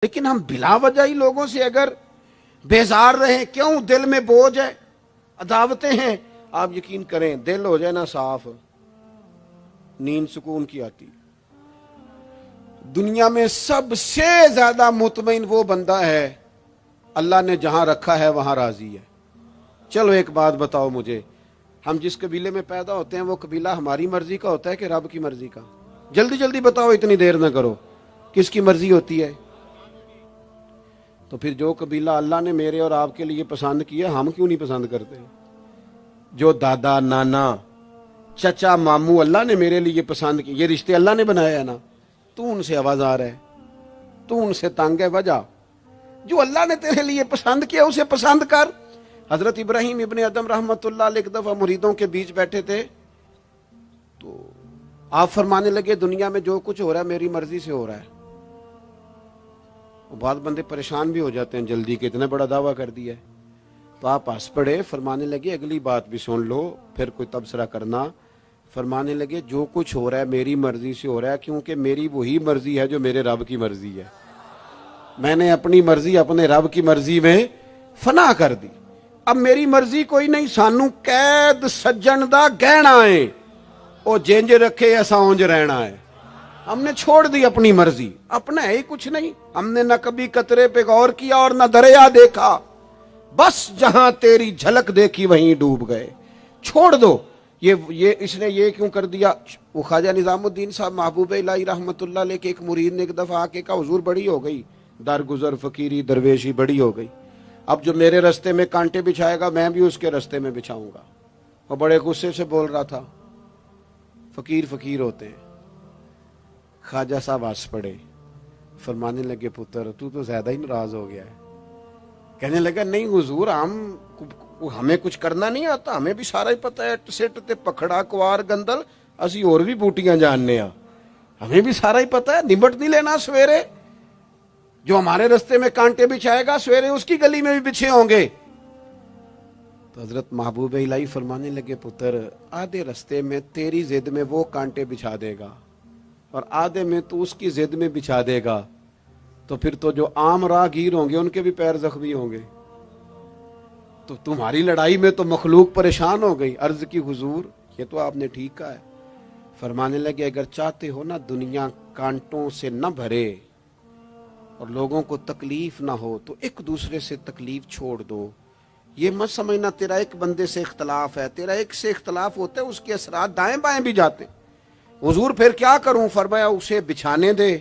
لیکن ہم بلا وجہ ہی لوگوں سے اگر بیزار رہیں، کیوں؟ دل میں بوجھ ہے، عداوتیں ہیں، آپ یقین کریں دل ہو جائے نا صاف، نیند سکون کی آتی۔ دنیا میں سب سے زیادہ مطمئن وہ بندہ ہے اللہ نے جہاں رکھا ہے وہاں راضی ہے۔ چلو ایک بات بتاؤ مجھے، ہم جس قبیلے میں پیدا ہوتے ہیں وہ قبیلہ ہماری مرضی کا ہوتا ہے کہ رب کی مرضی کا؟ جلدی جلدی بتاؤ، اتنی دیر نہ کرو، کس کی مرضی ہوتی ہے؟ تو پھر جو قبیلہ اللہ نے میرے اور آپ کے لیے پسند کیا ہم کیوں نہیں پسند کرتے؟ جو دادا نانا چچا ماموں اللہ نے میرے لیے پسند کی، یہ رشتے اللہ نے بنایا ہے نا، تو ان سے آوازار ہے، تو ان سے تنگ ہے۔ وجہ جو اللہ نے تیرے لیے پسند کیا اسے پسند کر۔ حضرت ابراہیم ابن ادم رحمت اللہ علیہ ایک دفعہ مریدوں کے بیچ بیٹھے تھے تو آپ فرمانے لگے دنیا میں جو کچھ ہو رہا ہے میری مرضی سے ہو رہا ہے۔ بعض بندے پریشان بھی ہو جاتے ہیں جلدی کہ اتنا بڑا دعویٰ کر دیا ہے، تو آپ ہنس پڑے، فرمانے لگے اگلی بات بھی سن لو پھر کوئی تبصرہ کرنا۔ فرمانے لگے جو کچھ ہو رہا ہے میری مرضی سے ہو رہا ہے، کیونکہ میری وہی مرضی ہے جو میرے رب کی مرضی ہے۔ میں نے اپنی مرضی اپنے رب کی مرضی میں فنا کر دی۔ اب میری مرضی کوئی نہیں، سانو قید سجن دا گہنا ہے، او جینج رکھے ایسا اونج رہنا ہے۔ ہم نے چھوڑ دی اپنی مرضی، اپنا ہے ہی کچھ نہیں۔ ہم نے نہ کبھی قطرے پہ غور کیا اور نہ دریا دیکھا، بس جہاں تیری جھلک دیکھی وہیں ڈوب گئے۔ چھوڑ دو یہ اس نے یہ کیوں کر دیا؟ وہ خواجہ نظام الدین صاحب محبوب الہی رحمت اللہ علیہ کے ایک مرید نے ایک دفعہ آ کے کہا حضور بڑی ہو گئی درگزر فقیری درویشی بڑی ہو گئی، اب جو میرے رستے میں کانٹے بچھائے گا میں بھی اس کے رستے میں بچھاؤں گا۔ وہ بڑے غصے سے بول رہا تھا، فقیر فقیر ہوتے ہیں۔ خواجہ صاحب ہنس پڑے، فرمانے لگے پتر تو زیادہ ہی ناراض ہو گیا ہے۔ کہنے لگا نہیں حضور ہمیں کچھ کرنا نہیں آتا، ہمیں بھی سارا ہی پتہ ہے، سٹ تے پکھڑا کوار گندل اسی اور بھی بوٹیاں جاننے ہاں، ہمیں بھی سارا ہی پتہ ہے، نمٹ نہیں لینا سویرے۔ جو ہمارے رستے میں کانٹے بچھائے گا سویرے اس کی گلی میں بھی بچھے ہوں گے۔ تو حضرت محبوب الہی فرمانے لگے پتر آدھے رستے میں تیری ضد میں وہ کانٹے بچھا دے گا اور آدھے میں تو اس کی ضد میں بچھا دے گا، تو پھر تو جو عام راہگیر ہوں گے ان کے بھی پیر زخمی ہوں گے۔ تو تمہاری لڑائی میں تو مخلوق پریشان ہو گئی۔ عرض کی حضور یہ تو آپ نے ٹھیک کہا ہے۔ فرمانے لگے اگر چاہتے ہو نا دنیا کانٹوں سے نہ بھرے اور لوگوں کو تکلیف نہ ہو تو ایک دوسرے سے تکلیف چھوڑ دو۔ یہ مت سمجھنا تیرا ایک بندے سے اختلاف ہے، تیرا ایک سے اختلاف ہوتا ہے اس کے اثرات دائیں بائیں بھی جاتے ہیں۔ حضور پھر کیا کروں؟ فرمایا اسے بچھانے دے،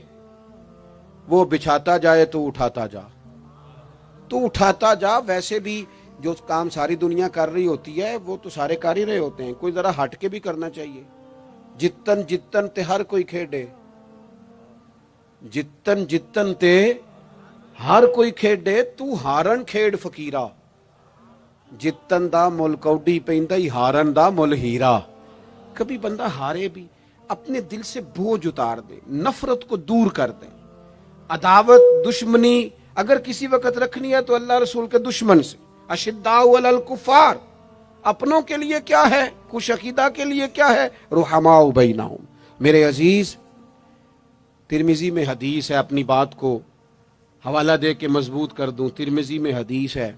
وہ بچھاتا جائے تو اٹھاتا جا، تو اٹھاتا جا۔ ویسے بھی جو کام ساری دنیا کر رہی ہوتی ہے وہ تو سارے کر ہی رہے ہوتے ہیں، کوئی ذرا ہٹ کے بھی کرنا چاہیے۔ جتن جتن تے ہر کوئی کھیڈے، جتن جتن تے ہر کوئی کھیڈے، تو ہارن کھیڈ فقیرا، جتن دا مل کوڈی پیندا ہی ہارن دا مل ہیرا۔ کبھی بندہ ہارے بھی اپنے دل سے بوجھ اتار دے، نفرت کو دور کر دے۔ عداوت دشمنی اگر کسی وقت رکھنی ہے تو اللہ رسول کے دشمن سے۔ اشداء علی الکفار، اپنوں کے لیے کیا ہے، خوش عقیدہ کے لیے کیا ہے، رحماء بینہم۔ میرے عزیز ترمذی میں حدیث ہے، اپنی بات کو حوالہ دے کے مضبوط کر دوں، ترمذی میں حدیث ہے،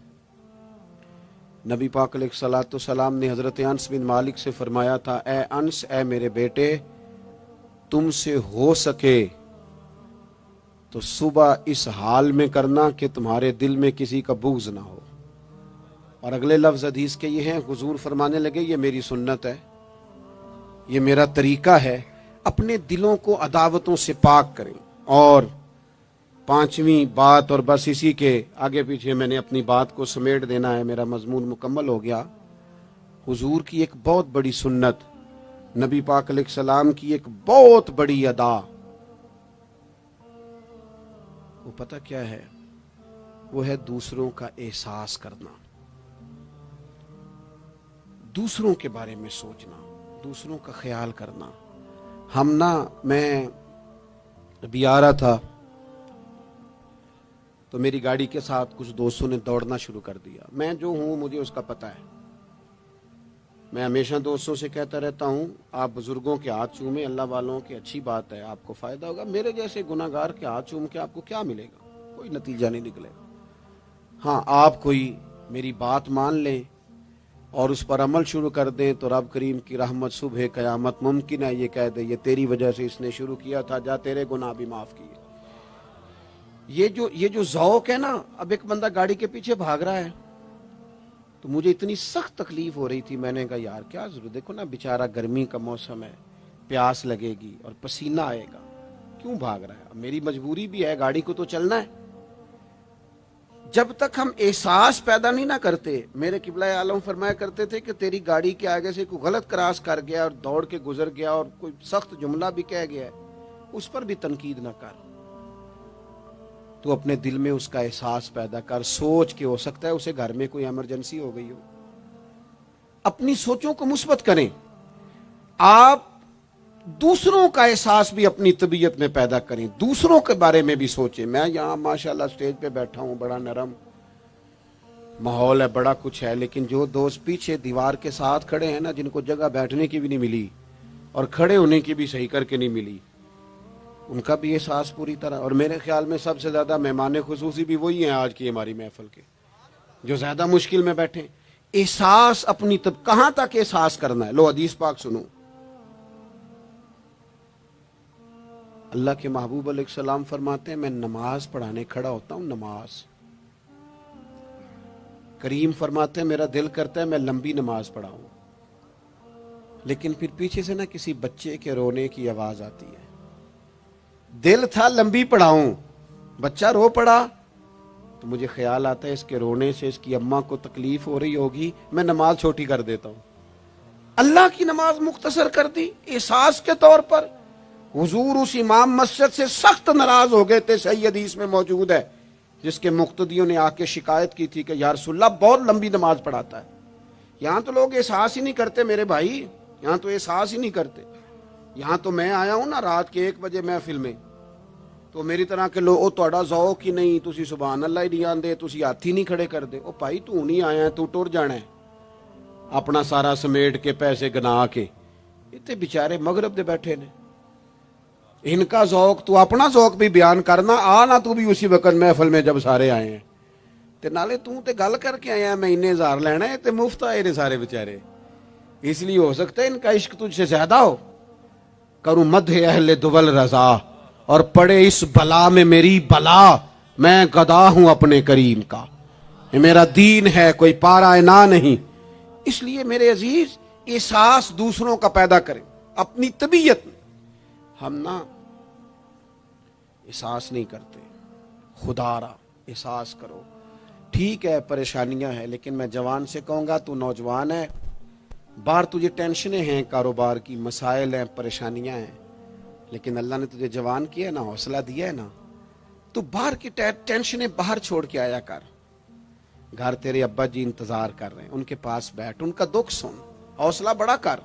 نبی پاک علیہ الصلوۃ والسلام نے حضرت انس بن مالک سے فرمایا تھا، اے انس، اے میرے بیٹے، تم سے ہو سکے تو صبح اس حال میں کرنا کہ تمہارے دل میں کسی کا بغض نہ ہو۔ اور اگلے لفظ حدیث کے یہ ہیں، حضور فرمانے لگے یہ میری سنت ہے، یہ میرا طریقہ ہے، اپنے دلوں کو عداوتوں سے پاک کریں۔ اور پانچویں بات، اور بس اسی کے آگے پیچھے میں نے اپنی بات کو سمیٹ دینا ہے، میرا مضمون مکمل ہو گیا۔ حضور کی ایک بہت بڑی سنت، نبی پاک علیہ السلام کی ایک بہت بڑی ادا، وہ پتہ کیا ہے؟ وہ ہے دوسروں کا احساس کرنا، دوسروں کے بارے میں سوچنا، دوسروں کا خیال کرنا۔ میں ابھی آ رہا تھا تو میری گاڑی کے ساتھ کچھ دوستوں نے دوڑنا شروع کر دیا۔ میں جو ہوں مجھے اس کا پتہ ہے، میں ہمیشہ دوستوں سے کہتا رہتا ہوں آپ بزرگوں کے ہاتھ چومیں، اللہ والوں کی اچھی بات ہے، آپ کو فائدہ ہوگا۔ میرے جیسے گناہگار کے ہاتھ چوم کے آپ کو کیا ملے گا؟ کوئی نتیجہ نہیں نکلے گا. ہاں آپ کوئی میری بات مان لیں اور اس پر عمل شروع کر دیں تو رب کریم کی رحمت صبح قیامت ممکن ہے یہ کہہ دے یہ تیری وجہ سے اس نے شروع کیا تھا، جا تیرے گناہ بھی معاف کیے. یہ جو ذوق ہے نا، اب ایک بندہ گاڑی کے پیچھے بھاگ رہا ہے تو مجھے اتنی سخت تکلیف ہو رہی تھی، میں نے کہا یار کیا ضرورت، دیکھو نا بیچارہ گرمی کا موسم ہے، پیاس لگے گی اور پسینہ آئے گا، کیوں بھاگ رہا ہے؟ اب میری مجبوری بھی ہے، گاڑی کو تو چلنا ہے. جب تک ہم احساس پیدا نہیں نہ کرتے، میرے قبلہ عالم فرمایا کرتے تھے کہ تیری گاڑی کے آگے سے کوئی غلط کراس کر گیا اور دوڑ کے گزر گیا اور کوئی سخت جملہ بھی کہہ گیا ہے، اس پر بھی تنقید نہ کر، تو اپنے دل میں اس کا احساس پیدا کر، سوچ کے ہو سکتا ہے اسے گھر میں کوئی ایمرجنسی ہو گئی ہو. اپنی سوچوں کو مثبت کریں. آپ دوسروں کا احساس بھی اپنی طبیعت میں پیدا کریں، دوسروں کے بارے میں بھی سوچیں. میں یہاں ماشاءاللہ سٹیج پہ بیٹھا ہوں، بڑا نرم ماحول ہے، بڑا کچھ ہے، لیکن جو دوست پیچھے دیوار کے ساتھ کھڑے ہیں نا، جن کو جگہ بیٹھنے کی بھی نہیں ملی اور کھڑے ہونے کی بھی صحیح کر کے نہیں ملی، ان کا بھی احساس پوری طرح. اور میرے خیال میں سب سے زیادہ مہمان خصوصی بھی وہی ہیں آج کی ہماری محفل کے، جو زیادہ مشکل میں بیٹھے. احساس اپنی کہاں تک احساس کرنا ہے؟ لو حدیث پاک سنو. اللہ کے محبوب علیہ السلام فرماتے ہیں میں نماز پڑھانے کھڑا ہوتا ہوں، نماز. کریم فرماتے ہیں میرا دل کرتا ہے میں لمبی نماز پڑھاؤں، لیکن پھر پیچھے سے نا کسی بچے کے رونے کی آواز آتی ہے. دل تھا لمبی پڑھاؤں، بچہ رو پڑا تو مجھے خیال آتا ہے اس کے رونے سے اس کی اماں کو تکلیف ہو رہی ہوگی، میں نماز چھوٹی کر دیتا ہوں. اللہ کی نماز مختصر کر دی احساس کے طور پر. حضور اس امام مسجد سے سخت ناراض ہو گئے تھے، صحیح حدیث میں موجود ہے، جس کے مقتدیوں نے آ کے شکایت کی تھی کہ یا رسول اللہ بہت لمبی نماز پڑھاتا ہے. یہاں تو لوگ احساس ہی نہیں کرتے میرے بھائی، یہاں تو احساس ہی نہیں کرتے. یہاں تو میں آیا ہوں نا رات کے 1 بجے محفل میں، تو میری طرح کے لوگ تہاڈا ذوق ہی نہیں، تسی سبحان اللہ ہی نہیں آندے، تسی ہاتھ ہی نہیں کھڑے کر دے. او بھائی تو نہیں آیا ہے، تو ٹر جانا ہے اپنا سارا سمیٹ کے پیسے گنا کے. اتنے بیچارے مغرب دے بیٹھے نے، ان کا ذوق تو اپنا ذوق بھی بیان کرنا، آنا تو بھی اسی وقت محفل میں جب سارے آئے ہیں تے نالے تو تے گل کر کے آیا میں انہیں ہزار لینا ہے تے مفت آئے نے سارے بیچارے. اس لیے ہو سکتا ہے ان کا عشق تجھ سے زیادہ ہو. کروں مدح اہل دول رضا اور پڑے اس بلا میں میری بلا، میں گدا ہوں اپنے کریم کا، یہ میرا دین ہے کوئی پارا نہ نہیں. اس لیے میرے عزیز احساس دوسروں کا پیدا کریں اپنی طبیعت میں. ہم نا احساس نہیں کرتے، خدا را احساس کرو. ٹھیک ہے پریشانیاں ہیں، لیکن میں جوان سے کہوں گا تو نوجوان ہے، باہر تجھے ٹینشنیں ہیں، کاروبار کی مسائل ہیں، پریشانیاں ہیں، لیکن اللہ نے تجھے جوان کیا ہے نا، حوصلہ دیا ہے نا، تو باہر کی ٹینشنیں باہر چھوڑ کے آیا کر. گھر تیرے ابا جی انتظار کر رہے ہیں، ان کے پاس بیٹھ، ان کا دکھ سن، حوصلہ بڑا کر.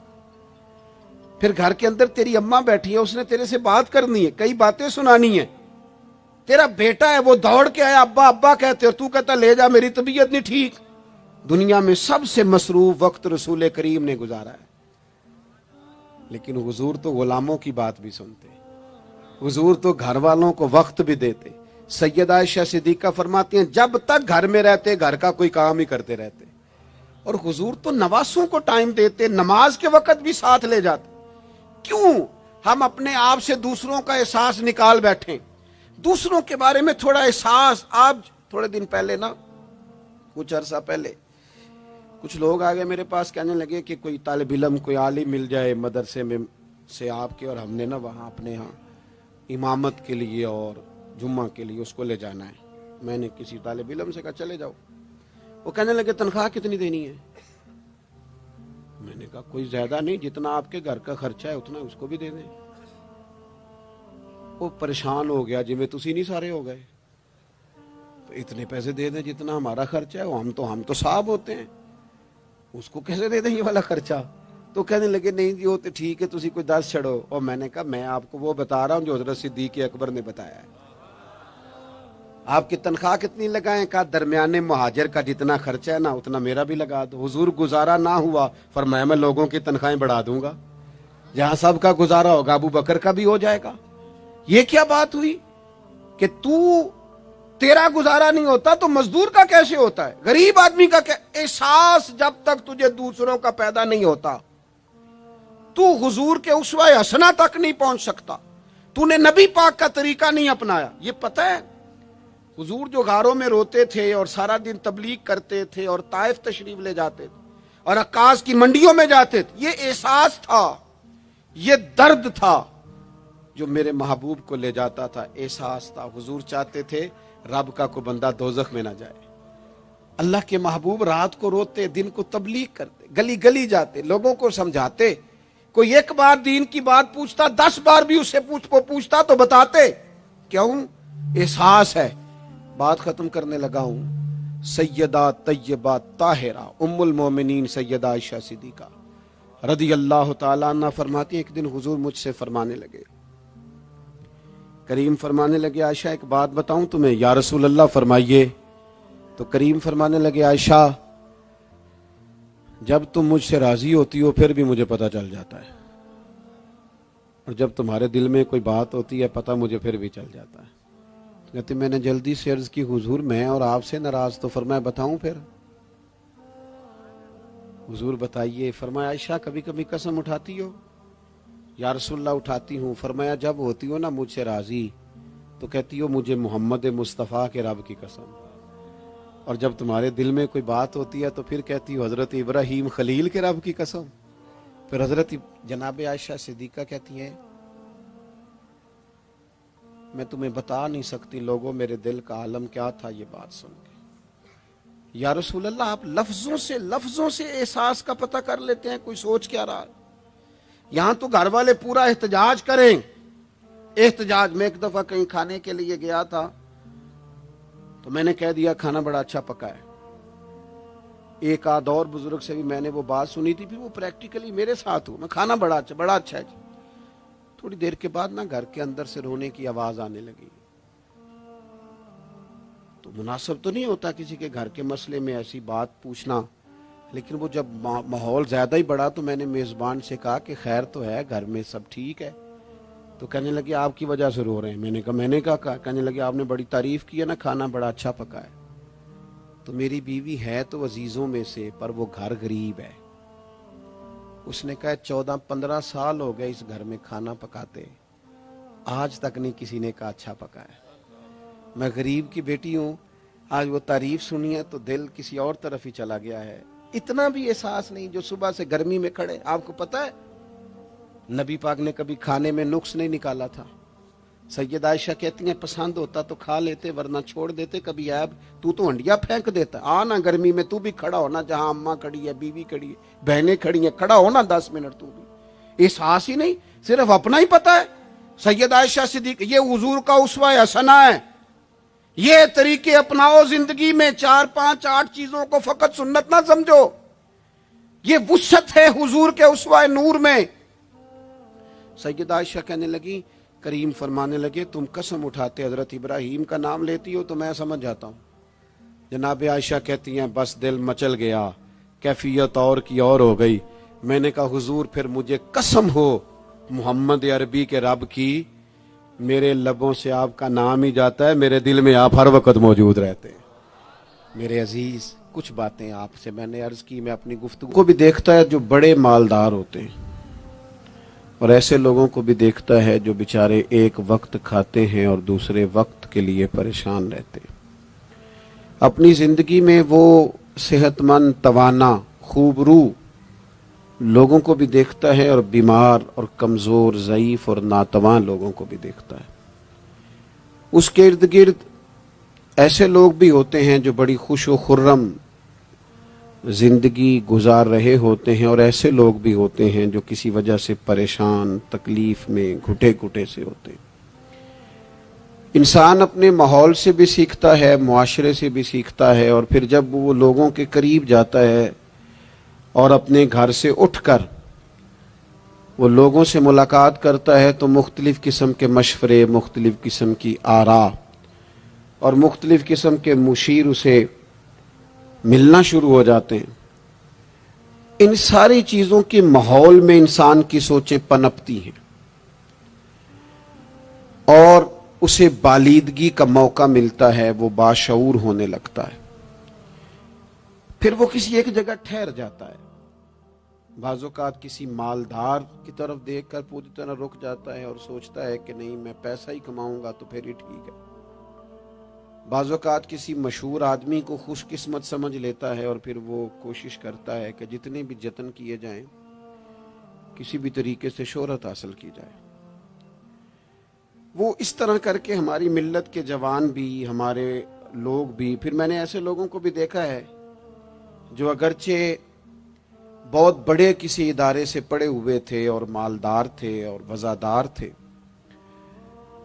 پھر گھر کے اندر تیری اماں بیٹھی ہے، اس نے تیرے سے بات کرنی ہے، کئی باتیں سنانی ہے. تیرا بیٹا ہے وہ دوڑ کے آیا ابا ابا کہتے، اور تو کہتا لے جا میری طبیعت نہیں ٹھیک. دنیا میں سب سے مصروف وقت رسول کریم نے گزارا ہے، لیکن حضور تو غلاموں کی بات بھی سنتے، حضور تو گھر والوں کو وقت بھی دیتے. سیدہ عائشہ صدیقہ فرماتی ہیں جب تک گھر میں رہتے گھر کا کوئی کام ہی کرتے رہتے. اور حضور تو نواسوں کو ٹائم دیتے، نماز کے وقت بھی ساتھ لے جاتے. کیوں ہم اپنے آپ سے دوسروں کا احساس نکال بیٹھیں، دوسروں کے بارے میں تھوڑا احساس. آپ تھوڑے دن پہلے نا، کچھ عرصہ پہلے کچھ لوگ آگے میرے پاس کہنے لگے کہ کوئی طالب علم کوئی عالم مل جائے مدرسے میں سے آپ کے، اور ہم نے نا وہاں اپنے ہاں امامت کے لیے اور جمعہ کے لیے اس کو لے جانا ہے. میں نے کسی طالب علم سے کہا چلے جاؤ. وہ کہنے لگے تنخواہ کتنی دینی ہے؟ میں نے کہا کوئی زیادہ نہیں، جتنا آپ کے گھر کا خرچہ ہے اتنا اس کو بھی دے دیں. وہ پریشان ہو گیا، جی میں تسی نہیں سارے ہو گئے، تو اتنے پیسے دے دیں جتنا ہمارا خرچہ ہے. ہم تو صاحب ہوتے ہیں، اس کو کیسے دے دیں یہ والا خرچہ؟ تو کہنے لگے نہیں جی وہ تو ٹھیک ہے، تسی کوئی 10 چھڑو. اور میں نے کہا میں آپ کو وہ بتا رہا ہوں جو حضرت صدیق اکبر نے بتایا ہے. آپ کی تنخواہ کتنی لگائیں؟ کہا درمیانے مہاجر کا جتنا خرچہ ہے نا اتنا میرا بھی لگا دو. حضور گزارا نہ ہوا، فرمایا میں لوگوں کی تنخواہیں بڑھا دوں گا، جہاں سب کا گزارا ہوگا ابو بکر کا بھی ہو جائے گا. یہ کیا بات ہوئی کہ تو تیرا گزارا نہیں ہوتا تو مزدور کا کیسے ہوتا ہے؟ غریب آدمی کا احساس جب تک تجھے دوسروں کا پیدا نہیں ہوتا تو حضور کے اسوہ حسنہ تک نہیں پہنچ سکتا. تو نے نبی پاک کا طریقہ نہیں اپنایا. یہ پتہ ہے حضور جو غاروں میں روتے تھے اور سارا دن تبلیغ کرتے تھے اور طائف تشریف لے جاتے تھے اور عکاظ کی منڈیوں میں جاتے تھے، یہ احساس تھا، یہ درد تھا جو میرے محبوب کو لے جاتا تھا. احساس تھا. حضور چاہتے تھے رب کا کوئی بندہ دوزخ میں نہ جائے. اللہ کے محبوب رات کو روتے، دن کو تبلیغ کرتے، گلی گلی جاتے، لوگوں کو سمجھاتے. کوئی ایک بار دین کی بات پوچھتا، 10 بار بھی اس سے پوچھتا تو بتاتے. کیوں؟ احساس ہے. بات ختم کرنے لگا ہوں. سیدہ طیبہ طاہرہ ام المومنین سیدہ عائشہ صدیقہ رضی اللہ تعالیٰ عنہ فرماتی ہیں ایک دن حضور مجھ سے فرمانے لگے، کریم فرمانے لگے عائشہ ایک بات بتاؤں تمہیں؟ یا رسول اللہ فرمائیے. تو کریم فرمانے لگے عائشہ جب تم مجھ سے راضی ہوتی ہو پھر بھی مجھے پتہ چل جاتا ہے، اور جب تمہارے دل میں کوئی بات ہوتی ہے پتہ مجھے پھر بھی چل جاتا ہے. کہتے میں نے جلدی سے عرض کی حضور میں اور آپ سے ناراض. تو فرمایا بتاؤں پھر؟ حضور بتائیے. فرمایا عائشہ کبھی کبھی قسم اٹھاتی ہو؟ یا رسول اللہ اٹھاتی ہوں. فرمایا جب ہوتی ہو نا مجھ سے راضی تو کہتی ہو مجھے محمد مصطفیٰ کے رب کی قسم، اور جب تمہارے دل میں کوئی بات ہوتی ہے تو پھر کہتی ہو حضرت ابراہیم خلیل کے رب کی قسم. پھر حضرت جناب عائشہ صدیقہ کہتی ہیں میں تمہیں بتا نہیں سکتی لوگوں میرے دل کا عالم کیا تھا یہ بات سن کے. یا رسول اللہ آپ لفظوں سے احساس کا پتہ کر لیتے ہیں کوئی سوچ کیا رہا. یہاں تو گھر والے پورا احتجاج کریں. احتجاج. میں ایک دفعہ کہیں کھانے کے لیے گیا تھا تو میں نے کہہ دیا کھانا بڑا اچھا پکا ہے. ایک آدھ اور بزرگ سے بھی میں نے وہ بات سنی تھی، پھر وہ پریکٹیکلی میرے ساتھ ہوں. میں کھانا بڑا اچھا ہے جی. تھوڑی دیر کے بعد نا گھر کے اندر سے رونے کی آواز آنے لگی. تو مناسب تو نہیں ہوتا کسی کے گھر کے مسئلے میں ایسی بات پوچھنا، لیکن وہ جب ماحول زیادہ ہی بڑا تو میں نے میزبان سے کہا کہ خیر تو ہے گھر میں سب ٹھیک ہے؟ تو کہنے لگے آپ کی وجہ سے رو رہے ہیں. میں نے کہا کہنے لگے آپ نے بڑی تعریف کی ہے نا کھانا بڑا اچھا پکا ہے. تو میری بیوی ہے تو عزیزوں میں سے پر وہ گھر غریب ہے. اس نے کہا 14-15 سال ہو گئے اس گھر میں کھانا پکاتے، آج تک نہیں کسی نے کہا اچھا پکا ہے. میں غریب کی بیٹی ہوں، آج وہ تعریف سنی ہے تو دل کسی اور طرف ہی چلا گیا ہے. اتنا بھی احساس نہیں جو صبح سے گرمی میں کھڑے. آپ کو پتہ ہے نبی پاک نے کبھی کھانے میں نقص نہیں نکالا تھا. سیدہ عائشہ کہتی ہیں پسند ہوتا تو کھا لیتے ورنہ چھوڑ دیتے. کبھی عیب تو ہنڈیا پھینک دیتا. آنا گرمی میں تو بھی کھڑا ہونا، جہاں اماں کھڑی ہے، بیوی کھڑی ہے، بہنیں کھڑی ہیں، کھڑا ہونا 10 منٹ. تو بھی احساس ہی نہیں، صرف اپنا ہی پتہ ہے. سیدہ عائشہ صدیقہ یہ حضور کا اسوہ حسنہ ہے. یہ طریقے اپناؤ زندگی میں. 4 5 8 چیزوں کو فقط سنت نہ سمجھو. یہ وسعت ہے حضور کے اسوہ نور میں. سیدہ عائشہ کہنے لگی، کریم فرمانے لگے تم قسم اٹھاتے حضرت ابراہیم کا نام لیتی ہو تو میں سمجھ جاتا ہوں. جناب عائشہ کہتی ہیں بس دل مچل گیا، کیفیت اور کی اور ہو گئی. میں نے کہا حضور پھر مجھے قسم ہو محمد عربی کے رب کی، میرے لبوں سے آپ کا نام ہی جاتا ہے، میرے دل میں آپ ہر وقت موجود رہتے ہیں. میرے عزیز کچھ باتیں آپ سے میں نے عرض کی. میں اپنی گفتگو کو بھی دیکھتا ہے جو بڑے مالدار ہوتے ہیں، اور ایسے لوگوں کو بھی دیکھتا ہے جو بیچارے ایک وقت کھاتے ہیں اور دوسرے وقت کے لیے پریشان رہتے ہیں. اپنی زندگی میں وہ صحت مند، توانا، خوبرو لوگوں کو بھی دیکھتا ہے اور بیمار اور کمزور، ضعیف اور ناتواں لوگوں کو بھی دیکھتا ہے. اس کے ارد گرد ایسے لوگ بھی ہوتے ہیں جو بڑی خوش و خرم زندگی گزار رہے ہوتے ہیں، اور ایسے لوگ بھی ہوتے ہیں جو کسی وجہ سے پریشان، تکلیف میں گھٹے گھٹے سے ہوتے ہیں. انسان اپنے ماحول سے بھی سیکھتا ہے، معاشرے سے بھی سیکھتا ہے، اور پھر جب وہ لوگوں کے قریب جاتا ہے اور اپنے گھر سے اٹھ کر وہ لوگوں سے ملاقات کرتا ہے تو مختلف قسم کے مشورے، مختلف قسم کی آراء اور مختلف قسم کے مشیر اسے ملنا شروع ہو جاتے ہیں. ان ساری چیزوں کے ماحول میں انسان کی سوچیں پنپتی ہیں، اور اسے بالیدگی کا موقع ملتا ہے، وہ باشعور ہونے لگتا ہے، پھر وہ کسی ایک جگہ ٹھہر جاتا ہے۔ بعض اوقات کسی مالدار کی طرف دیکھ کر پوری طرح رک جاتا ہے اور سوچتا ہے کہ نہیں، میں پیسہ ہی کماؤں گا تو پھر ہی ٹھیک ہے۔ بعض اوقات کسی مشہور آدمی کو خوش قسمت سمجھ لیتا ہے اور پھر وہ کوشش کرتا ہے کہ جتنے بھی جتن کیے جائیں کسی بھی طریقے سے شہرت حاصل کی جائے۔ وہ اس طرح کر کے ہماری ملت کے جوان بھی، ہمارے لوگ بھی، پھر میں نے ایسے لوگوں کو بھی دیکھا ہے جو اگرچہ بہت بڑے کسی ادارے سے پڑھے ہوئے تھے اور مالدار تھے اور وزادار تھے،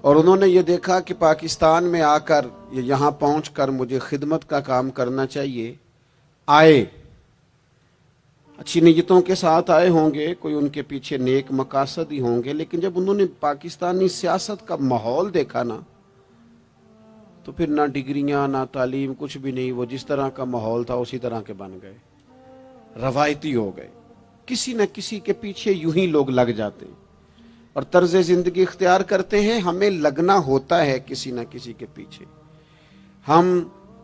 اور انہوں نے یہ دیکھا کہ پاکستان میں آ کر، یہاں پہنچ کر مجھے خدمت کا کام کرنا چاہیے، آئے، اچھی نیتوں کے ساتھ آئے ہوں گے، کوئی ان کے پیچھے نیک مقاصد ہی ہوں گے، لیکن جب انہوں نے پاکستانی سیاست کا ماحول دیکھا نا، تو پھر نہ ڈگریاں نہ تعلیم کچھ بھی نہیں، وہ جس طرح کا ماحول تھا اسی طرح کے بن گئے، روایتی ہو گئے۔ کسی نہ کسی کے پیچھے یوں ہی لوگ لگ جاتے ہیں اور طرز زندگی اختیار کرتے ہیں۔ ہمیں لگنا ہوتا ہے کسی نہ کسی کے پیچھے، ہم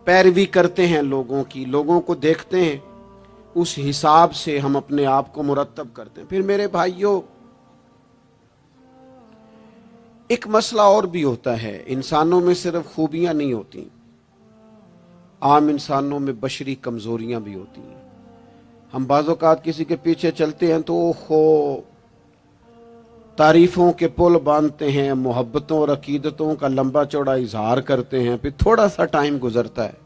پیروی کرتے ہیں لوگوں کی، لوگوں کو دیکھتے ہیں، اس حساب سے ہم اپنے آپ کو مرتب کرتے ہیں۔ پھر میرے بھائیوں، ایک مسئلہ اور بھی ہوتا ہے، انسانوں میں صرف خوبیاں نہیں ہوتی، عام انسانوں میں بشری کمزوریاں بھی ہوتی ہیں۔ ہم بعض اوقات کسی کے پیچھے چلتے ہیں تو تعریفوں کے پل باندھتے ہیں، محبتوں اور عقیدتوں کا لمبا چوڑا اظہار کرتے ہیں، پھر تھوڑا سا ٹائم گزرتا ہے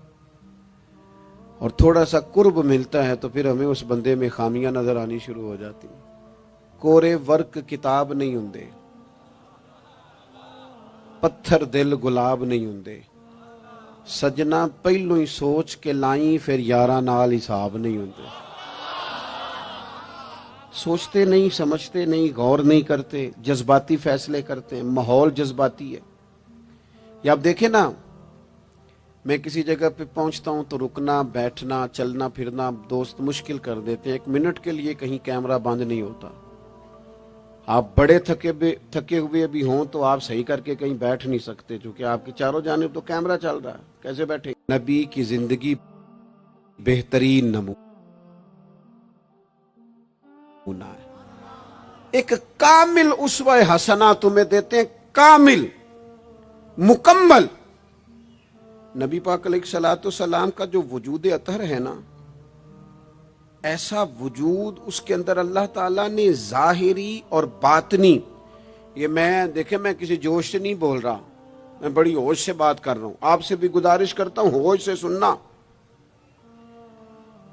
اور تھوڑا سا قرب ملتا ہے تو پھر ہمیں اس بندے میں خامیاں نظر آنی شروع ہو جاتی ہیں۔ کورے ورک کتاب نہیں ہوندے، پتھر دل گلاب نہیں ہوندے، سجنا پہلو ہی سوچ کے لائیں پھر یاراں نال حساب نہیں ہوندے۔ سوچتے نہیں، سمجھتے نہیں، غور نہیں کرتے، جذباتی فیصلے کرتے ہیں، ماحول جذباتی ہے۔ یا آپ دیکھیں نا، میں کسی جگہ پہ پہنچتا ہوں تو رکنا، بیٹھنا، چلنا پھرنا دوست مشکل کر دیتے ہیں، 1 منٹ کے لیے کہیں کیمرہ بند نہیں ہوتا۔ آپ بڑے تھکے ہوئے بھی ہوں تو آپ صحیح کر کے کہیں بیٹھ نہیں سکتے، چونکہ آپ کی چاروں جانب تو کیمرہ چل رہا ہے، کیسے بیٹھیں؟ نبی کی زندگی بہترین نمونہ ہے۔ ایک کامل اسوہ حسنہ تمہیں دیتے ہیں، کامل، مکمل۔ نبی پاک علیہ الصلوۃ والسلام کا جو وجود اطہر ہے نا، ایسا وجود اس کے اندر اللہ تعالیٰ نے ظاہری اور باطنی، یہ دیکھیں میں کسی جوش سے نہیں بول رہا، میں بڑی ہوش سے بات کر رہا ہوں، آپ سے بھی گزارش کرتا ہوں ہوش سے سننا۔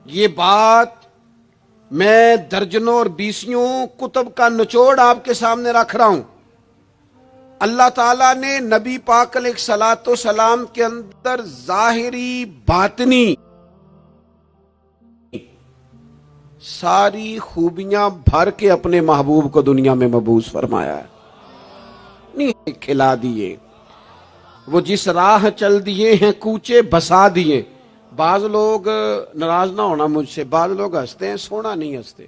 یہ بات میں درجنوں اور بیسیوں کتب کا نچوڑ آپ کے سامنے رکھ رہا ہوں۔ اللہ تعالیٰ نے نبی پاک علیہ الصلوۃ والسلام کے اندر ظاہری باطنی ساری خوبیاں بھر کے اپنے محبوب کو دنیا میں مبعوث فرمایا ہے، نہیں کھلا دیے، وہ جس راہ چل دیے ہیں کوچے بسا دیے۔ بعض لوگ ناراض نہ ہونا مجھ سے، بعض لوگ ہنستے ہیں، سونا نہیں ہنستے،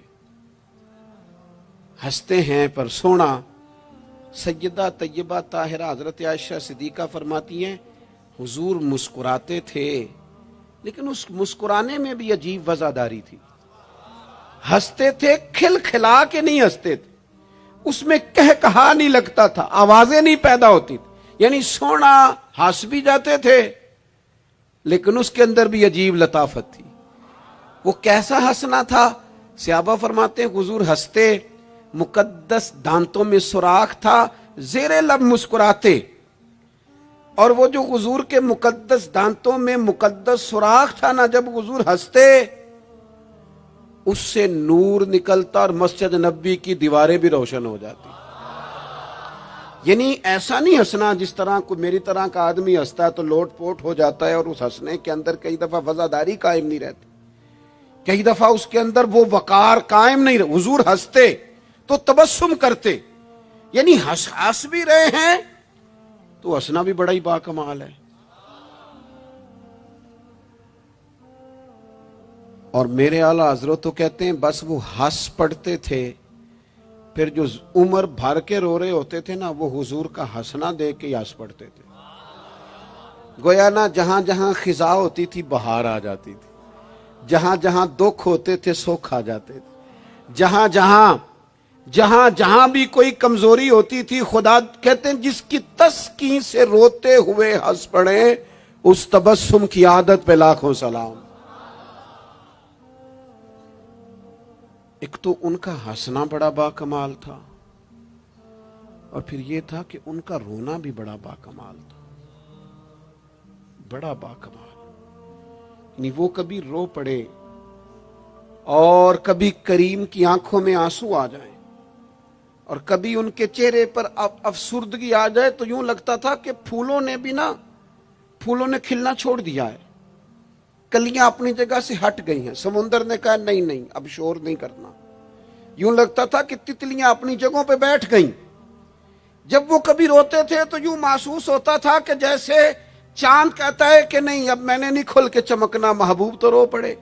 ہنستے ہیں پر سونا۔ سیدہ طیبہ طاہرہ حضرت عائشہ صدیقہ فرماتی ہیں حضور مسکراتے تھے لیکن اس مسکرانے میں بھی عجیب وزاداری تھی، ہنستے تھے کھل کھلا کے نہیں ہنستے تھے، اس میں کہا نہیں لگتا تھا، آوازیں نہیں پیدا ہوتی تھی، یعنی سونا ہنس بھی جاتے تھے لیکن اس کے اندر بھی عجیب لطافت تھی۔ وہ کیسا ہنسنا تھا؟ صحابہ فرماتے ہیں حضور ہنستے، مقدس دانتوں میں سوراخ تھا، زیر لب مسکراتے، اور وہ جو حضور کے مقدس دانتوں میں مقدس سوراخ تھا نا، جب حضور ہنستے اس سے نور نکلتا اور مسجد نبی کی دیواریں بھی روشن ہو جاتی۔ یعنی ایسا نہیں ہنسنا جس طرح کوئی میری طرح کا آدمی ہنستا ہے تو لوٹ پوٹ ہو جاتا ہے اور اس ہنسنے کے اندر کئی دفعہ وزاداری قائم نہیں رہتی، کئی دفعہ اس کے اندر وہ وقار قائم نہیں رہتا۔ حضور ہنستے تو تبسم کرتے، یعنی ہنس بھی رہے ہیں تو ہنسنا بھی بڑا ہی باکمال ہے۔ اور میرے اعلیٰ حضرت تو کہتے ہیں بس وہ ہنس پڑتے تھے پھر جو عمر بھر کے رو رہے ہوتے تھے نا وہ حضور کا ہنسنا دیکھ کے ہنس پڑتے تھے. گویا نا جہاں جہاں خزاں ہوتی تھی بہار آ جاتی تھی, جہاں جہاں دکھ ہوتے تھے سکھ آ جاتے تھے, جہاں جہاں بھی کوئی کمزوری ہوتی تھی خدا کہتے ہیں جس کی تسکین سے روتے ہوئے ہنس پڑے اس تبسم کی عادت پہ لاکھوں سلام. ایک تو ان کا ہنسنا بڑا با کمال تھا, اور پھر یہ تھا کہ ان کا رونا بھی بڑا با کمال تھا, بڑا با کمال. یعنی وہ کبھی رو پڑے اور کبھی کریم کی آنکھوں میں آنسو آ جائیں, اور کبھی ان کے چہرے پر افسردگی آ جائے تو یوں لگتا تھا کہ پھولوں نے کھلنا چھوڑ دیا ہے, کلیاں اپنی جگہ سے ہٹ گئی ہیں. سمندر نے کہا نہیں اب شور نہیں کرنا. یوں لگتا تھا کہ تتلیاں اپنی جگہوں پہ بیٹھ گئیں. جب وہ کبھی روتے تھے تو یوں محسوس ہوتا تھا کہ جیسے چاند کہتا ہے کہ نہیں اب میں نے نہیں کھل کے چمکنا, محبوب تو رو پڑے.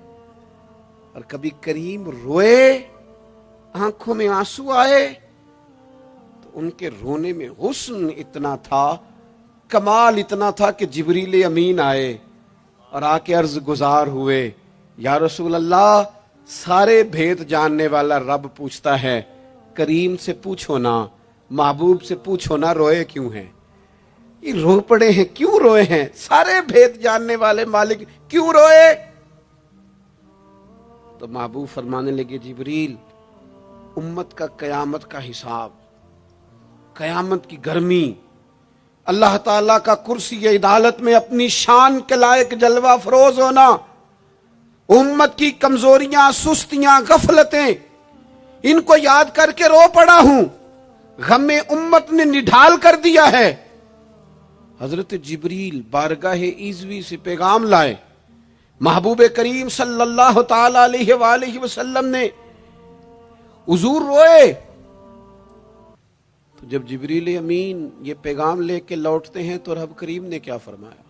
اور کبھی کریم روئے, آنکھوں میں آنسو آئے تو ان کے رونے میں حسن اتنا تھا, کمال اتنا تھا کہ جبریل امین آئے اور آ کے عرض گزار ہوئے, یا رسول اللہ سارے بھید جاننے والا رب پوچھتا ہے کریم سے پوچھو نا, محبوب سے پوچھو نا روئے کیوں ہیں, یہ رو پڑے ہیں کیوں روئے ہیں, سارے بھید جاننے والے مالک کیوں روئے. تو محبوب فرمانے لگے جبریل امت کا قیامت کا حساب, قیامت کی گرمی, اللہ تعالیٰ کا کرسی عدالت میں اپنی شان کے لائق جلوہ فروز ہونا, امت کی کمزوریاں, سستیاں, غفلتیں, ان کو یاد کر کے رو پڑا ہوں. غم امت نے نڈھال کر دیا ہے. حضرت جبریل بارگاہ ایزوی سے پیغام لائے, محبوب کریم صلی اللہ تعالی علیہ وآلہ وسلم نے حضور روئے. تو جب جبریل امین یہ پیغام لے کے لوٹتے ہیں تو رب کریم نے کیا فرمایا؟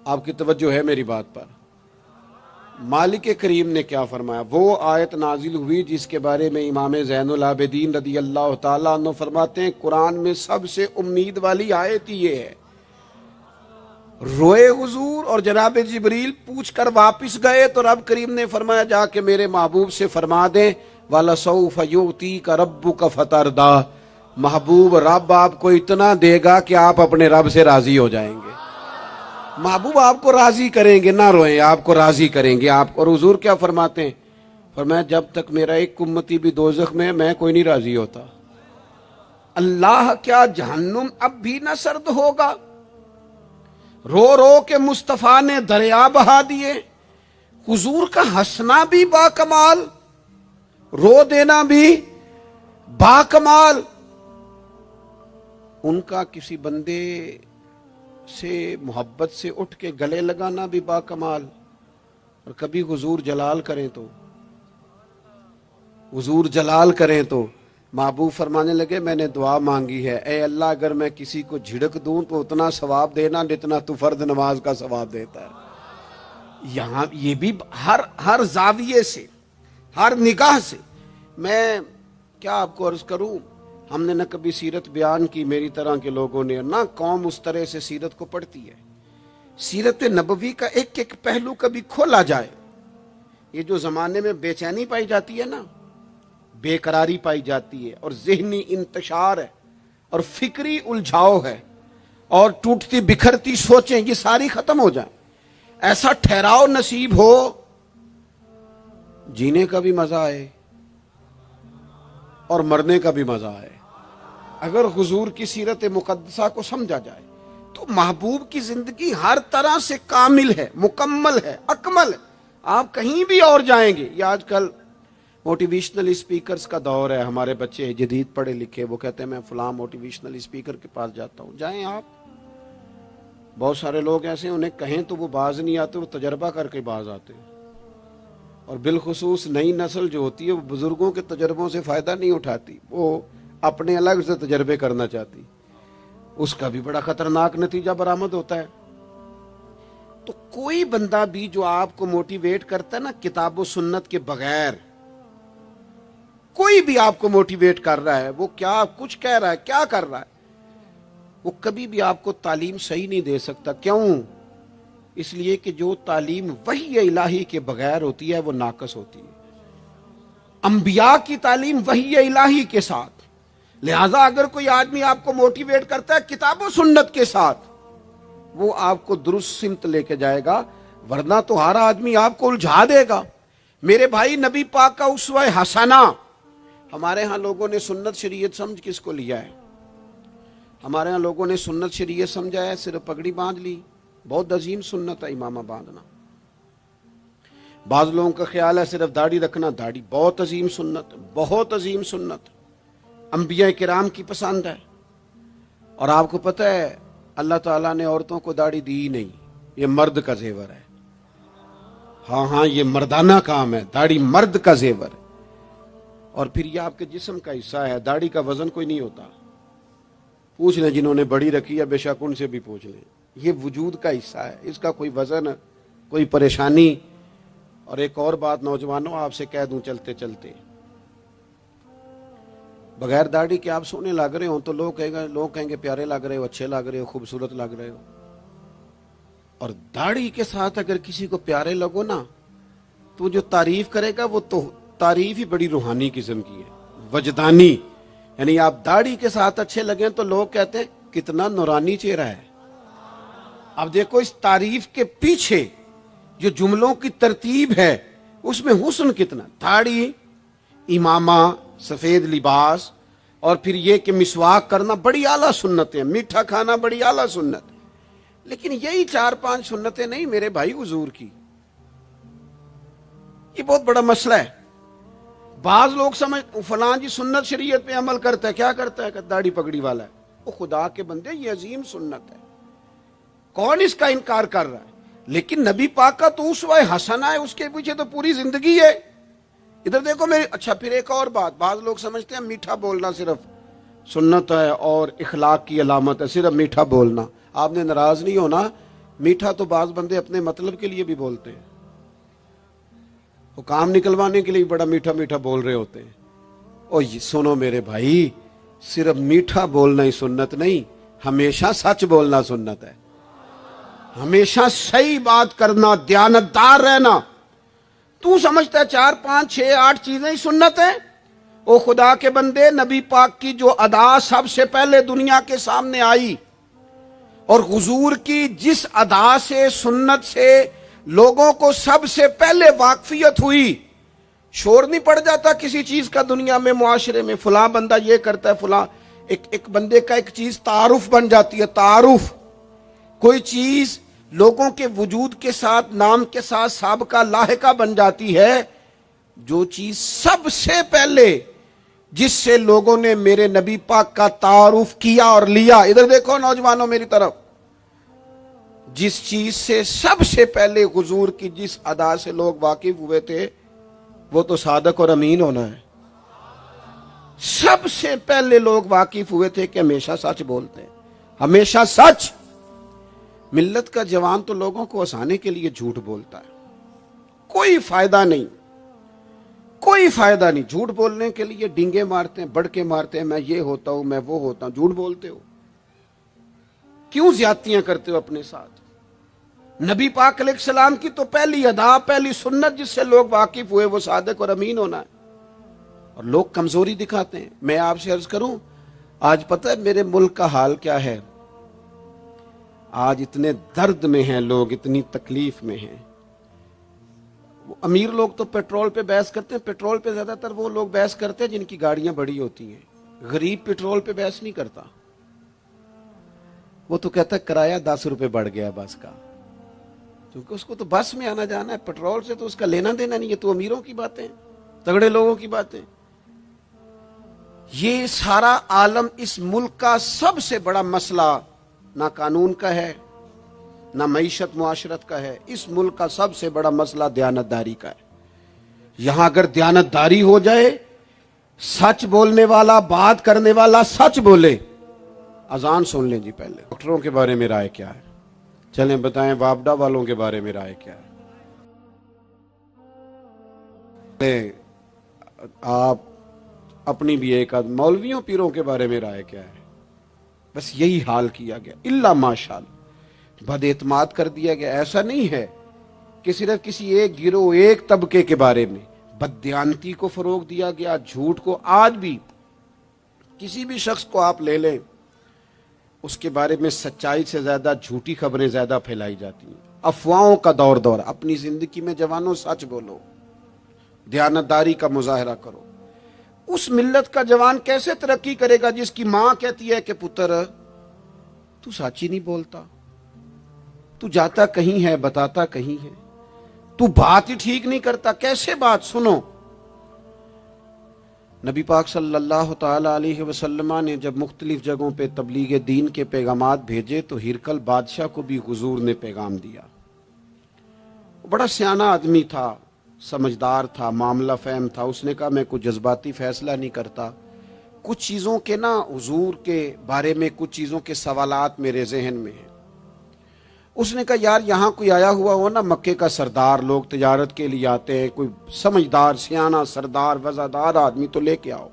آپ کی توجہ ہے میری بات پر؟ مالک کریم نے کیا فرمایا؟ وہ آیت نازل ہوئی جس کے بارے میں امام زین العابدین رضی اللہ تعالیٰ عنہ فرماتے ہیں قرآن میں سب سے امید والی آیت یہ ہے. روئے حضور اور جناب جبریل پوچھ کر واپس گئے تو رب کریم نے فرمایا جا کے میرے محبوب سے فرما دیں وَلَسَوْفَ يُؤْتِيكَ رَبُّكَ فَتَرْضَىٰ, محبوب رب آپ کو اتنا دے گا کہ آپ اپنے رب سے راضی ہو جائیں گے. محبوب آپ کو راضی کریں گے, نہ روئیں, آپ کو راضی کریں گے آپ. اور حضور کیا فرماتے ہیں؟ فرمایا جب تک میرا ایک امتی بھی دوزخ میں کوئی نہیں راضی ہوتا. اللہ کیا جہنم اب بھی نہ سرد ہوگا؟ رو رو کے مصطفیٰ نے دریا بہا دیے. حضور کا ہنسنا بھی با کمال, رو دینا بھی با کمال. ان کا کسی بندے سے محبت سے اٹھ کے گلے لگانا بھی با کمال. اور کبھی حضور جلال کریں تو محبوب فرمانے لگے میں نے دعا مانگی ہے, اے اللہ اگر میں کسی کو جھڑک دوں تو اتنا ثواب دینا جتنا تو فرض نماز کا ثواب دیتا ہے. یہاں یہ بھی ہر زاویے سے, ہر نگاہ سے. میں کیا آپ کو عرض کروں, ہم نے نہ کبھی سیرت بیان کی میری طرح کے لوگوں نے, نہ قوم اس طرح سے سیرت کو پڑھتی ہے. سیرت نبوی کا ایک ایک پہلو کبھی کھولا جائے. یہ جو زمانے میں بے چینی پائی جاتی ہے نا, بے قراری پائی جاتی ہے, اور ذہنی انتشار ہے, اور فکری الجھاؤ ہے, اور ٹوٹتی بکھرتی سوچیں, یہ ساری ختم ہو جائیں. ایسا ٹھہراؤ نصیب ہو, جینے کا بھی مزہ آئے اور مرنے کا بھی مزہ آئے. اگر حضور کی سیرت مقدسہ کو سمجھا جائے تو محبوب کی زندگی ہر طرح سے کامل ہے, مکمل ہے, اکمل ہے. آپ کہیں بھی اور جائیں گے. یہ آج کل موٹیویشنل اسپیکرز کا دور ہے. ہمارے بچے جدید پڑھے لکھے, وہ کہتے ہیں میں فلاں موٹیویشنل اسپیکر کے پاس جاتا ہوں. جائیں آپ. بہت سارے لوگ ایسے انہیں کہیں تو وہ باز نہیں آتے, وہ تجربہ کر کے باز آتے ہیں. اور بالخصوص نئی نسل جو ہوتی ہے وہ بزرگوں کے تجربوں سے فائدہ نہیں اٹھاتی, وہ اپنے الگ سے تجربے کرنا چاہتی. اس کا بھی بڑا خطرناک نتیجہ برآمد ہوتا ہے. تو کوئی بندہ بھی جو آپ کو موٹیویٹ کرتا ہے نا کتاب و سنت کے بغیر, کوئی بھی آپ کو موٹیویٹ کر رہا ہے، وہ کیا کچھ کہہ رہا ہے، کیا کر رہا ہے، وہ کبھی بھی آپ کو تعلیم صحیح نہیں دے سکتا۔ کیوں؟ اس لیے کہ جو تعلیم وحی الہی کے بغیر ہوتی ہے وہ ناقص ہوتی ہے۔ انبیاء کی تعلیم وحی الہی کے ساتھ، لہذا اگر کوئی آدمی آپ کو موٹیویٹ کرتا ہے کتاب و سنت کے ساتھ، وہ آپ کو درست سمت لے کے جائے گا، ورنہ تو ہر آدمی آپ کو الجھا دے گا۔ میرے بھائی، نبی پاک کا اسوہ حسنہ، ہمارے ہاں لوگوں نے سنت شریعت سمجھ کس کو لیا ہے؟ ہمارے ہاں لوگوں نے سنت شریعت سمجھا ہے صرف پگڑی باندھ لی، بہت عظیم سنت ہے امامہ باندھنا۔ بعض لوگوں کا خیال ہے صرف داڑھی رکھنا، داڑھی بہت عظیم سنت، بہت عظیم سنت، انبیاء کرام کی پسند ہے۔ اور آپ کو پتہ ہے اللہ تعالیٰ نے عورتوں کو داڑھی دی ہی نہیں، یہ مرد کا زیور ہے۔ ہاں یہ مردانہ کام ہے، داڑھی مرد کا زیور ہے۔ اور پھر یہ آپ کے جسم کا حصہ ہے، داڑھی کا وزن کوئی نہیں ہوتا۔ پوچھ لیں جنہوں نے بڑی رکھی ہے، بے شک ان سے بھی پوچھ لیں، یہ وجود کا حصہ ہے، اس کا کوئی وزن، کوئی پریشانی۔ اور ایک اور بات نوجوانوں آپ سے کہہ دوں چلتے چلتے، بغیر داڑھی کے آپ سونے لگ رہے ہوں تو لوگ کہیں گے پیارے لگ رہے ہو، اچھے لگ رہے ہو، خوبصورت لگ رہے ہو۔ اور داڑھی کے ساتھ اگر کسی کو پیارے لگو نا تو جو تعریف کرے گا وہ تو تعریف ہی بڑی روحانی قسم کی ہے، وجدانی۔ یعنی آپ داڑھی کے ساتھ اچھے لگیں تو لوگ کہتے ہیں کتنا نورانی چہرہ ہے۔ اب دیکھو اس تعریف کے پیچھے جو جملوں کی ترتیب ہے اس میں حسن کتنا، داڑھی، امامہ، سفید لباس، اور پھر یہ کہ مسواک کرنا بڑی اعلیٰ سنت ہے، میٹھا کھانا بڑی اعلیٰ سنت ہے۔ لیکن یہی 4-5 سنتیں نہیں میرے بھائی حضور کی، یہ بہت بڑا مسئلہ ہے۔ بعض لوگ سمجھ فلاں جی سنت شریعت پہ عمل کرتا ہے، کیا کرتا ہے کہ داڑھی پگڑی والا ہے، وہ خدا کے بندے یہ عظیم سنت ہے، کون اس کا انکار کر رہا ہے؟ لیکن نبی پاک کا تو اسوہ حسنہ ہے، اس کے پیچھے تو پوری زندگی ہے۔ ادھر دیکھو میری، اچھا پھر ایک اور بات، بعض لوگ سمجھتے ہیں میٹھا بولنا صرف سنت ہے اور اخلاق کی علامت ہے، صرف میٹھا بولنا۔ آپ نے ناراض نہیں ہونا، میٹھا تو بعض بندے اپنے مطلب کے لیے بھی بولتے ہیں، وہ کام نکلوانے کے لیے بڑا میٹھا میٹھا بول رہے ہوتے ہیں۔ اور سنو میرے بھائی، صرف میٹھا بولنا ہی سنت نہیں، ہمیشہ سچ بولنا سنت ہے، ہمیشہ صحیح بات کرنا، دیانتدار رہنا۔ تو سمجھتا ہے 4 5 6 8 چیزیں ہی سنت ہیں؟ او خدا کے بندے، نبی پاک کی جو ادا سب سے پہلے دنیا کے سامنے آئی اور حضور کی جس ادا سے، سنت سے لوگوں کو سب سے پہلے واقفیت ہوئی، شور نہیں پڑ جاتا کسی چیز کا دنیا میں، معاشرے میں فلاں بندہ یہ کرتا ہے، فلاں ایک بندے کا ایک چیز تعارف بن جاتی ہے۔ تعارف، کوئی چیز لوگوں کے وجود کے ساتھ، نام کے ساتھ سابقہ لاحقہ بن جاتی ہے۔ جو چیز سب سے پہلے جس سے لوگوں نے میرے نبی پاک کا تعارف کیا اور لیا، ادھر دیکھو نوجوانوں میری طرف، جس چیز سے سب سے پہلے حضور کی جس ادا سے لوگ واقف ہوئے تھے وہ تو صادق اور امین ہونا ہے۔ سب سے پہلے لوگ واقف ہوئے تھے کہ ہمیشہ سچ بولتے ہیں، ہمیشہ سچ۔ ملت کا جوان تو لوگوں کو ہنسانے کے لیے جھوٹ بولتا ہے، کوئی فائدہ نہیں، کوئی فائدہ نہیں۔ جھوٹ بولنے کے لیے ڈینگے مارتے ہیں، بڑکے مارتے ہیں، میں یہ ہوتا ہوں، میں وہ ہوتا ہوں۔ جھوٹ بولتے ہو، کیوں زیادتیاں کرتے ہو اپنے ساتھ؟ نبی پاک علیہ السلام کی تو پہلی ادا، پہلی سنت جس سے لوگ واقف ہوئے وہ صادق اور امین ہونا ہے، اور لوگ کمزوری دکھاتے ہیں۔ میں آپ سے عرض کروں، آج پتہ ہے میرے ملک کا حال کیا ہے؟ آج اتنے درد میں ہیں لوگ، اتنی تکلیف میں ہیں۔ امیر لوگ تو پیٹرول پہ بحث کرتے ہیں، پیٹرول پہ زیادہ تر وہ لوگ بحث کرتے ہیں جن کی گاڑیاں بڑی ہوتی ہیں۔ غریب پیٹرول پہ بحث نہیں کرتا، وہ تو کہتا ہے کرایہ 10 روپے بڑھ گیا بس کا، کیونکہ اس کو تو بس میں آنا جانا ہے، پیٹرول سے تو اس کا لینا دینا نہیں۔ یہ تو امیروں کی باتیں، تگڑے لوگوں کی باتیں۔ یہ سارا عالم، اس ملک کا سب سے بڑا مسئلہ نہ قانون کا ہے، نہ معیشت معاشرت کا ہے، اس ملک کا سب سے بڑا مسئلہ دیانتداری کا ہے۔ یہاں اگر دیانتداری ہو جائے، سچ بولنے والا، بات کرنے والا سچ بولے۔ اذان سن لیں جی پہلے۔ ڈاکٹروں کے بارے میں رائے کیا ہے؟ چلیں بتائیں وابڈا والوں کے بارے میں رائے کیا ہے؟ آپ اپنی بھی ایک آدھ مولویوں پیروں کے بارے میں رائے کیا ہے؟ بس یہی حال کیا گیا، الا ماشاءاللہ بد اعتماد کر دیا گیا۔ ایسا نہیں ہے کہ صرف کسی ایک گروہ ایک طبقے کے بارے میں بددیانتی کو فروغ دیا گیا، جھوٹ کو۔ آج بھی کسی بھی شخص کو آپ لے لیں، اس کے بارے میں سچائی سے زیادہ جھوٹی خبریں زیادہ پھیلائی جاتی ہیں، افواہوں کا دور۔ اپنی زندگی میں جوانوں سچ بولو، دیانتداری کا مظاہرہ کرو۔ اس ملت کا جوان کیسے ترقی کرے گا جس کی ماں کہتی ہے کہ پتر تو سچ ہی نہیں بولتا، تو جاتا کہیں ہے بتاتا کہیں ہے، تو بات ہی ٹھیک نہیں کرتا، کیسے بات سنو۔ نبی پاک صلی اللہ تعالی علیہ وسلم نے جب مختلف جگہوں پہ تبلیغ دین کے پیغامات بھیجے تو ہرقل بادشاہ کو بھی حضور نے پیغام دیا۔ بڑا سیانہ آدمی تھا، سمجھدار تھا، معاملہ فہم تھا۔ اس نے کہا میں کوئی جذباتی فیصلہ نہیں کرتا، کچھ چیزوں کے حضور کے بارے میں کچھ چیزوں کے سوالات میرے ذہن میں ہیں۔ اس نے کہا یار یہاں کوئی آیا ہوا ہو نا، مکے کا سردار، لوگ تجارت کے لیے آتے ہیں، کوئی سمجھدار سیانہ سردار وزادار آدمی تو لے کے آؤ۔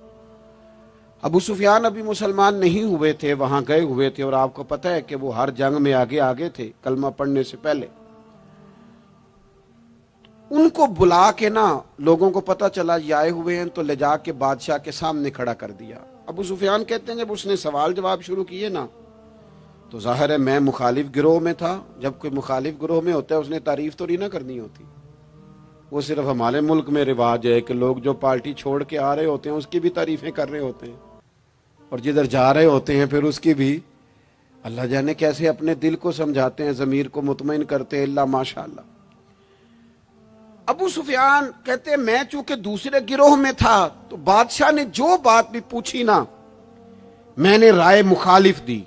ابو سفیان ابھی مسلمان نہیں ہوئے تھے، وہاں گئے ہوئے تھے، اور آپ کو پتہ ہے کہ وہ ہر جنگ میں آگے تھے کلمہ پڑھنے سے پہلے۔ ان کو بلا کے لوگوں کو پتہ چلا یہ آئے ہوئے ہیں، تو لے جا کے بادشاہ کے سامنے کھڑا کر دیا۔ ابو سفیان کہتے ہیں جب اس نے سوال جواب شروع کیے تو ظاہر ہے میں مخالف گروہ میں تھا۔ جب کوئی مخالف گروہ میں ہوتا ہے اس نے تعریف تو نہیں نہ کرنی ہوتی۔ وہ صرف ہمارے ملک میں رواج ہے کہ لوگ جو پارٹی چھوڑ کے آ رہے ہوتے ہیں اس کی بھی تعریفیں کر رہے ہوتے ہیں، اور جدھر جا رہے ہوتے ہیں پھر اس کی بھی۔ اللہ جانے کیسے اپنے دل کو سمجھاتے ہیں، ضمیر کو مطمئن کرتے ہیں، اللہ ماشاءاللہ۔ ابو سفیان کہتے ہیں میں چونکہ دوسرے گروہ میں تھا تو بادشاہ نے جو بات بھی پوچھی میں نے رائے مخالف دی۔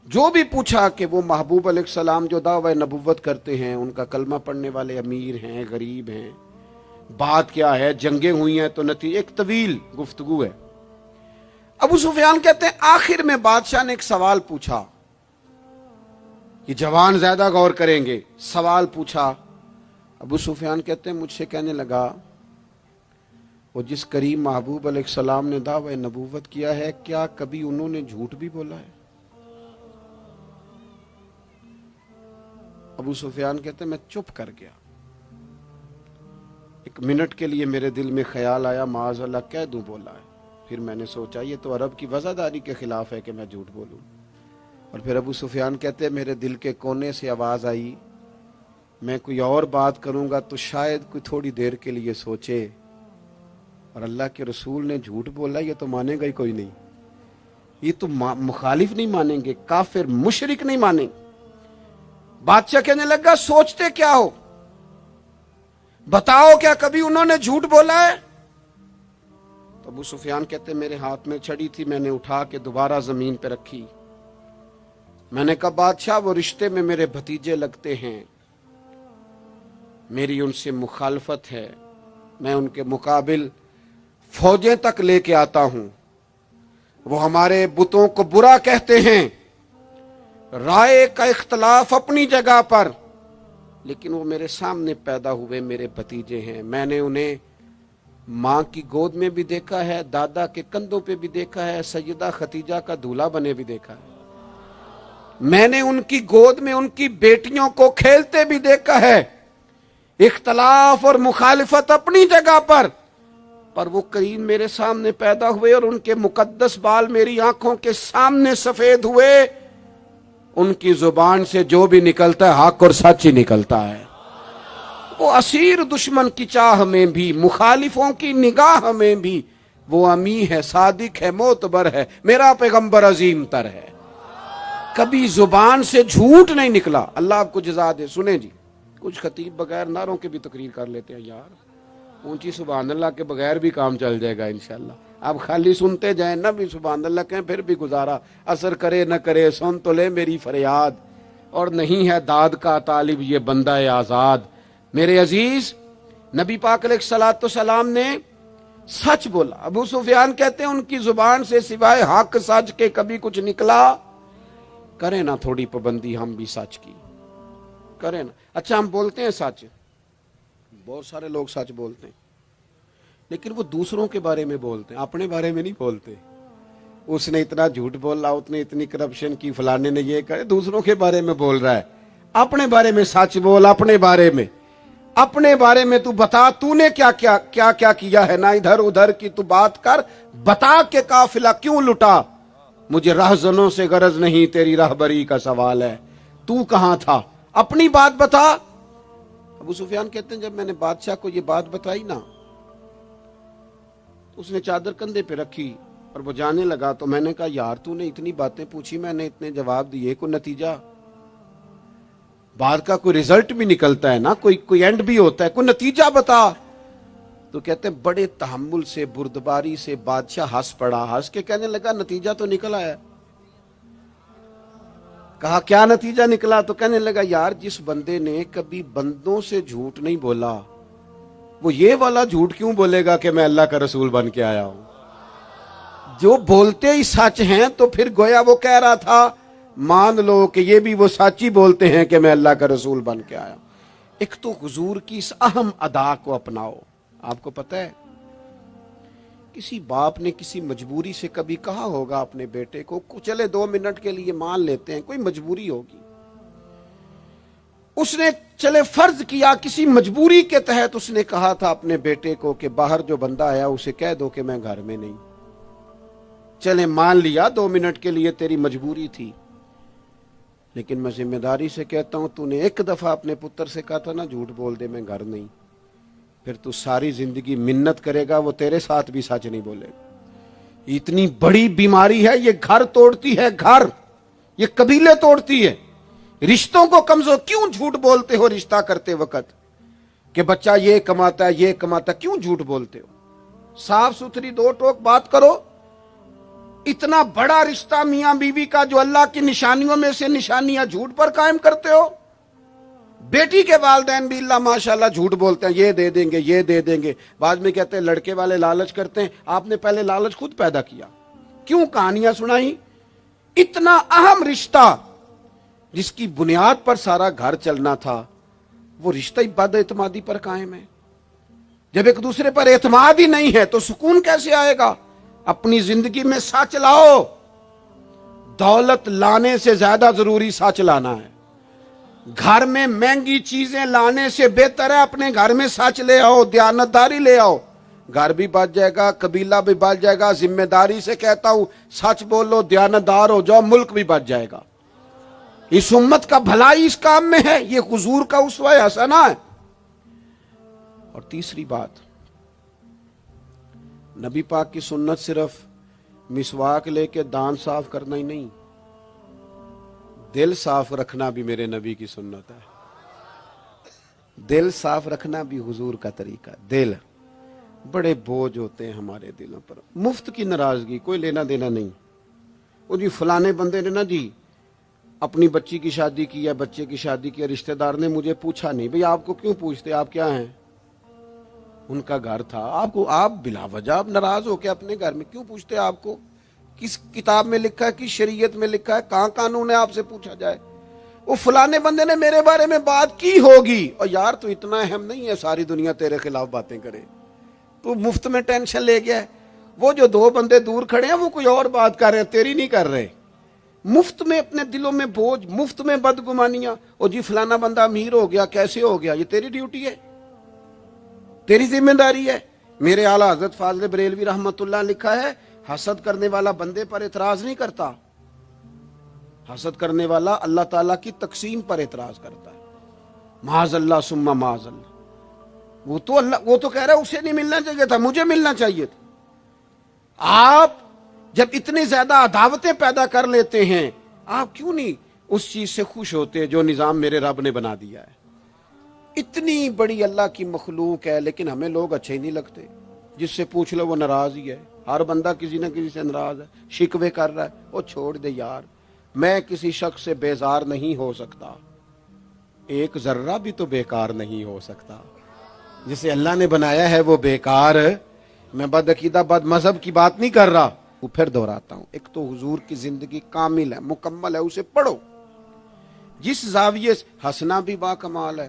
جو بھی پوچھا کہ وہ محبوب علیہ السلام جو دعوی نبوت کرتے ہیں، ان کا کلمہ پڑھنے والے امیر ہیں، غریب ہیں، بات کیا ہے، جنگیں ہوئی ہیں تو نتیجہ، ایک طویل گفتگو ہے۔ ابو سفیان کہتے ہیں آخر میں بادشاہ نے ایک سوال پوچھا، یہ جوان زیادہ غور کریں گے، سوال پوچھا۔ ابو سفیان کہتے ہیں مجھ سے کہنے لگا وہ جس کریم محبوب علیہ السلام نے دعوی نبوت کیا ہے، کیا کبھی انہوں نے جھوٹ بھی بولا ہے؟ ابو سفیان کہتے ہیں میں چپ کر گیا۔ ایک منٹ کے لیے میرے دل میں خیال آیا معاذ اللہ کہہ دوں بولا ہے، پھر میں نے سوچا یہ تو عرب کی وزاداری کے خلاف ہے کہ میں جھوٹ بولوں۔ اور پھر ابو سفیان کہتے ہیں میرے دل کے کونے سے آواز آئی میں کوئی اور بات کروں گا تو شاید کوئی تھوڑی دیر کے لیے سوچے، اور اللہ کے رسول نے جھوٹ بولا یہ تو مانے گا ہی کوئی نہیں، یہ تو مخالف نہیں مانیں گے، کافر مشرک نہیں مانیں گے۔ بادشاہ کہنے لگا سوچتے کیا ہو، بتاؤ کیا کبھی انہوں نے جھوٹ بولا ہے؟ تو ابو سفیان کہتے میرے ہاتھ میں چھڑی تھی، میں نے اٹھا کے دوبارہ زمین پہ رکھی۔ میں نے کہا بادشاہ وہ رشتے میں میرے بھتیجے لگتے ہیں، میری ان سے مخالفت ہے، میں ان کے مقابل فوجیں تک لے کے آتا ہوں، وہ ہمارے بتوں کو برا کہتے ہیں، رائے کا اختلاف اپنی جگہ پر، لیکن وہ میرے سامنے پیدا ہوئے میرے بھتیجے ہیں، میں نے انہیں ماں کی گود میں بھی دیکھا ہے، دادا کے کندھوں پہ بھی دیکھا ہے، سیدہ ختیجہ کا دولہا بنے بھی دیکھا ہے، میں نے ان کی گود میں ان کی بیٹیوں کو کھیلتے بھی دیکھا ہے۔ اختلاف اور مخالفت اپنی جگہ پر وہ کریم میرے سامنے پیدا ہوئے اور ان کے مقدس بال میری آنکھوں کے سامنے سفید ہوئے، ان کی زبان سے جو بھی نکلتا ہے حق اور سچ ہی نکلتا ہے۔ وہ اسیر دشمن کی چاہ میں بھی، مخالفوں کی نگاہ میں بھی وہ امی ہے، صادق ہے، معتبر ہے، میرا پیغمبر عظیم تر ہے، کبھی زبان سے جھوٹ نہیں نکلا۔ اللہ آپ کو جزا دے۔ سنیں جی، کچھ خطیب بغیر نعروں کے بھی تقریر کر لیتے ہیں یار، اونچی سبحان اللہ کے بغیر بھی کام چل جائے گا انشاءاللہ۔ آپ خالی سنتے جائیں نہ بھی سبحان اللہ کہیں پھر بھی گزارا، اثر کرے نہ کرے سن تو لے میری فریاد، اور نہیں ہے داد کا طالب یہ بندہ آزاد۔ میرے عزیز نبی پاک علیہ الصلوۃ والسلام نے سچ بولا۔ ابو سفیان کہتے ہیں ان کی زبان سے سوائے حق سچ کے کبھی کچھ نکلا؟ کریں نا تھوڑی پابندی ہم بھی سچ کی، کریں نا۔ اچھا ہم بولتے ہیں سچ، بہت سارے لوگ سچ بولتے ہیں، لیکن وہ دوسروں کے بارے میں بولتے ہیں, اپنے بارے میں نہیں بولتے. اس نے اتنا جھوٹ بولا, اس نے اتنی کرپشن کی, فلانے نے یہ کرے, دوسروں کے بارے میں بول رہا ہے. اپنے بارے میں سچ بول, اپنے بارے میں تو بتا تو نے کیا کیا ہے. نہ ادھر ادھر کی تو بات کر, بتا کہ قافلہ کیوں لٹا. مجھے راہزنوں سے غرض نہیں, تیری راہبری کا سوال ہے. تو کہاں تھا, اپنی بات بتا. ابو سفیان کہتے ہیں جب میں نے بادشاہ کو یہ بات بتائی نا, اس نے چادر کندھے پہ رکھی اور وہ جانے لگا, تو میں نے کہا یار تو نے اتنی باتیں پوچھی, میں نے اتنے جواب دیے, کوئی نتیجہ بات کا کوئی رزلٹ بھی نکلتا ہے نا, کوئی اینڈ بھی ہوتا ہے, کوئی نتیجہ بتا. تو کہتے ہیں بڑے تحمل سے, بردباری سے بادشاہ ہنس پڑا. ہنس کے کہنے لگا نتیجہ تو نکل آیا. کہا کیا نتیجہ نکلا؟ تو کہنے لگا یار جس بندے نے کبھی بندوں سے جھوٹ نہیں بولا, وہ یہ والا جھوٹ کیوں بولے گا کہ میں اللہ کا رسول بن کے آیا ہوں. جو بولتے ہی سچ ہیں تو پھر گویا وہ کہہ رہا تھا مان لو کہ یہ بھی وہ سچ ہی بولتے ہیں کہ میں اللہ کا رسول بن کے آیا. ایک تو حضور کی اس اہم ادا کو اپناؤ. آپ کو پتہ ہے کسی باپ نے کسی مجبوری سے کبھی کہا ہوگا اپنے بیٹے کو چلے 2 منٹ کے لیے مان لیتے ہیں, کوئی مجبوری ہوگی, اس نے چلے فرض کیا کسی مجبوری کے تحت اس نے کہا تھا اپنے بیٹے کو کہ باہر جو بندہ آیا اسے کہہ دو کہ میں گھر میں نہیں. چلے مان لیا 2 منٹ کے لیے تیری مجبوری تھی, لیکن میں ذمہ داری سے کہتا ہوں تو نے ایک دفعہ اپنے پتر سے کہا تھا نا جھوٹ بول دے میں گھر نہیں, پھر تو ساری زندگی منت کرے گا وہ تیرے ساتھ بھی سچ نہیں بولے گا. اتنی بڑی بیماری ہے یہ, گھر توڑتی ہے, گھر یہ قبیلے توڑتی ہے, رشتوں کو کمزور. کیوں جھوٹ بولتے ہو رشتہ کرتے وقت کہ بچہ یہ کماتا ہے یہ کماتا ہے, کیوں جھوٹ بولتے ہو؟ صاف ستھری 2 ٹوک بات کرو. اتنا بڑا رشتہ میاں بیوی کا جو اللہ کی نشانیوں میں سے نشانیاں جھوٹ پر قائم کرتے ہو. بیٹی کے والدین بھی اللہ ماشاءاللہ جھوٹ بولتے ہیں, یہ دے دیں گے یہ دے دیں گے. بعد میں کہتے ہیں لڑکے والے لالچ کرتے ہیں, آپ نے پہلے لالچ خود پیدا کیا, کیوں کہانیاں سنائی. اتنا اہم رشتہ جس کی بنیاد پر سارا گھر چلنا تھا, وہ رشتہ ہی بد اعتمادی پر قائم ہے. جب ایک دوسرے پر اعتماد ہی نہیں ہے تو سکون کیسے آئے گا؟ اپنی زندگی میں سچ لاؤ. دولت لانے سے زیادہ ضروری سچ لانا ہے. گھر میں مہنگی چیزیں لانے سے بہتر ہے اپنے گھر میں سچ لے آؤ, دیانتداری لے آؤ. گھر بھی بچ جائے گا, قبیلہ بھی بچ جائے گا. ذمہ داری سے کہتا ہوں سچ بولو, دیانتدار ہو جاؤ, ملک بھی بچ جائے گا. اس امت کا بھلائی اس کام میں ہے. یہ حضور کا اسوہ حسنہ ہے. اور تیسری بات, نبی پاک کی سنت صرف مسواک لے کے دانت صاف کرنا ہی نہیں, دل صاف رکھنا بھی میرے نبی کی سنت ہے. دل صاف رکھنا بھی حضور کا طریقہ. دل بڑے بوجھ ہوتے ہیں ہمارے دلوں پر, مفت کی ناراضگی, کوئی لینا دینا نہیں. وہ جی فلانے بندے نے نا جی اپنی بچی کی شادی کی یا بچے کی شادی کی, رشتہ دار نے مجھے پوچھا نہیں. بھئی آپ کو کیوں پوچھتے, آپ کیا ہیں؟ ان کا گھر تھا. آپ بلا وجہ ناراض ہو کے اپنے گھر میں کیوں پوچھتے؟ آپ کو کس کتاب میں لکھا ہے, کس شریعت میں لکھا ہے, کہاں قانون ہے آپ سے پوچھا جائے؟ وہ فلانے بندے نے میرے بارے میں بات کی ہوگی. اور یار تو اتنا اہم نہیں ہے ساری دنیا تیرے خلاف باتیں کرے, تو مفت میں ٹینشن لے گیا ہے. وہ جو 2 بندے دور کھڑے ہیں وہ کوئی اور بات کر رہے ہیں, تیری نہیں کر رہے. مفت میں اپنے دلوں میں بوجھ, مفت میں بدگمانیاں. اور جی فلانا بندہ امیر ہو گیا, کیسے ہو گیا؟ یہ تیری ڈیوٹی ہے, تیری ذمہ داری ہے. میرے اعلیٰ حضرت فاضل بریلوی رحمت اللہ لکھا ہے, حسد کرنے والا بندے پر اعتراض نہیں کرتا, حسد کرنے والا اللہ تعالیٰ کی تقسیم پر اعتراض کرتا ہے. معاذ اللہ ثم معاذ اللہ. وہ تو کہہ رہا ہے اسے نہیں ملنا چاہیے تھا, مجھے ملنا چاہیے تھا. آپ جب اتنی زیادہ عداوتیں پیدا کر لیتے ہیں, آپ کیوں نہیں اس چیز سے خوش ہوتے جو نظام میرے رب نے بنا دیا ہے؟ اتنی بڑی اللہ کی مخلوق ہے, لیکن ہمیں لوگ اچھے ہی نہیں لگتے. جس سے پوچھ لو وہ ناراض ہی ہے. ہر بندہ کسی نہ کسی سے ناراض ہے, شکوے کر رہا ہے. وہ چھوڑ دے یار, میں کسی شخص سے بیزار نہیں ہو سکتا, ایک ذرہ بھی تو بیکار نہیں ہو سکتا. جسے اللہ نے بنایا ہے وہ بیکار. میں بدعقیدہ بد مذہب کی بات نہیں کر رہا. وہ پھر دہراتا ہوں, ایک تو حضور کی زندگی کامل ہے, مکمل ہے, اسے پڑھو. جس زاویے سے ہنسنا بھی با کمال ہے,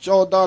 14